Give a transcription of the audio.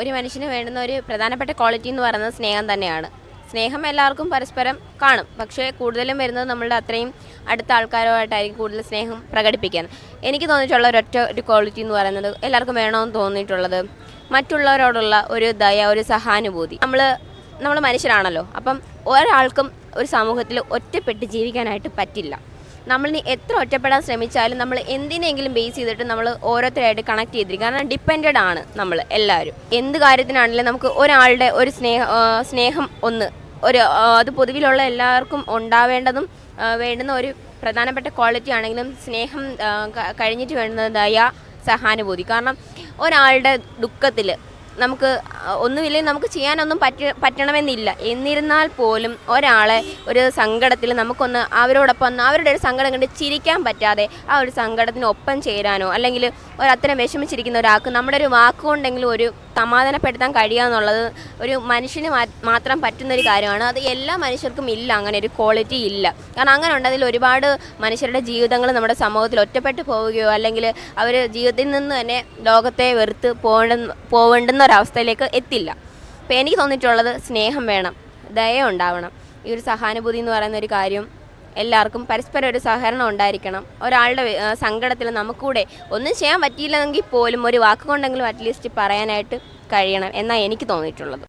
ഒരു മനുഷ്യന് വേണ്ടുന്ന ഒരു പ്രധാനപ്പെട്ട ക്വാളിറ്റി എന്ന് പറയുന്നത് സ്നേഹം തന്നെയാണ്. സ്നേഹം എല്ലാവർക്കും പരസ്പരം കാണും, പക്ഷേ കൂടുതലും വരുന്നത് നമ്മളുടെ അത്രയും അടുത്ത ആൾക്കാരുമായിട്ടായിരിക്കും കൂടുതൽ സ്നേഹം പ്രകടിപ്പിക്കാൻ. എനിക്ക് തോന്നിയിട്ടുള്ള ഒരു ക്വാളിറ്റി എന്ന് പറയുന്നത്, എല്ലാവർക്കും വേണമെന്ന് തോന്നിയിട്ടുള്ളത് മറ്റുള്ളവരോടുള്ള ഒരു ദയ, ഒരു സഹാനുഭൂതി. നമ്മൾ മനുഷ്യരാണല്ലോ, അപ്പം ഒരാൾക്കും ഒരു സമൂഹത്തിൽ ഒറ്റപ്പെട്ട് ജീവിക്കാനായിട്ട് പറ്റില്ല. നമ്മളിനി എത്ര ഒറ്റപ്പെടാൻ ശ്രമിച്ചാലും നമ്മൾ എന്തിനെങ്കിലും ബേസ് ചെയ്തിട്ട് നമ്മൾ ഓരോരുത്തരായിട്ട് കണക്ട് ചെയ്തിരിക്കും. കാരണം ഡിപ്പെൻഡഡ് ആണ് നമ്മൾ എല്ലാവരും. എന്ത് കാര്യത്തിനാണെങ്കിലും നമുക്ക് ഒരാളുടെ ഒരു സ്നേഹം അത് പൊതുവിലുള്ള എല്ലാവർക്കും ഉണ്ടാവേണ്ടതും വേണ്ടുന്ന ഒരു പ്രധാനപ്പെട്ട ക്വാളിറ്റി ആണെങ്കിലും സ്നേഹം കഴിഞ്ഞിട്ട് വേണ്ടുന്നത് ദയ, സഹാനുഭൂതി. കാരണം ഒരാളുടെ ദുഃഖത്തിൽ നമുക്ക് ഒന്നുമില്ലെങ്കിൽ നമുക്ക് ചെയ്യാനൊന്നും പറ്റണമെന്നില്ല. എന്നിരുന്നാൽ പോലും ഒരാളെ ഒരു സങ്കടത്തിൽ നമുക്കൊന്ന് അവരോടൊപ്പം അവരുടെ ഒരു സങ്കടം കണ്ട് ചിരിക്കാൻ പറ്റാതെ ആ ഒരു സങ്കടത്തിന് ഒപ്പം ചേരാനോ, അല്ലെങ്കിൽ അത്തരം വിഷമിച്ചിരിക്കുന്ന ഒരാൾക്ക് നമ്മുടെ ഒരു വാക്കുകൊണ്ടെങ്കിലും ഒരു സമാധാനപ്പെടുത്താൻ കഴിയുക എന്നുള്ളത് ഒരു മനുഷ്യന് മാത്രം പറ്റുന്നൊരു കാര്യമാണ്. അത് എല്ലാ മനുഷ്യർക്കും ഇല്ല, അങ്ങനെ ഒരു ക്വാളിറ്റി ഇല്ല. കാരണം അങ്ങനെ ഉണ്ടതിൽ ഒരുപാട് മനുഷ്യരുടെ ജീവിതങ്ങൾ നമ്മുടെ സമൂഹത്തിൽ ഒറ്റപ്പെട്ടു പോവുകയോ അല്ലെങ്കിൽ അവർ ജീവിതത്തിൽ നിന്ന് തന്നെ ലോകത്തെ വെറുത്ത് പോവേണ്ടുന്ന ഒരവസ്ഥയിലേക്ക് എത്തില്ല. അപ്പോൾ എനിക്ക് തോന്നിയിട്ടുള്ളത് സ്നേഹം വേണം, ദയ ഉണ്ടാവണം. ഈ ഒരു സഹാനുഭൂതി എന്ന് പറയുന്ന ഒരു കാര്യം എല്ലാവർക്കും പരസ്പരം ഒരു സഹകരണം ഉണ്ടായിരിക്കണം. ഒരാളുടെ സങ്കടത്തിൽ നമുക്കൂടെ ഒന്നും ചെയ്യാൻ പറ്റിയില്ലെങ്കിൽ പോലും ഒരു വാക്കുകൊണ്ടെങ്കിലും അറ്റ്ലീസ്റ്റ് പറയാനായിട്ട് കഴിയണം എന്നാണ് എനിക്ക് തോന്നിയിട്ടുള്ളത്.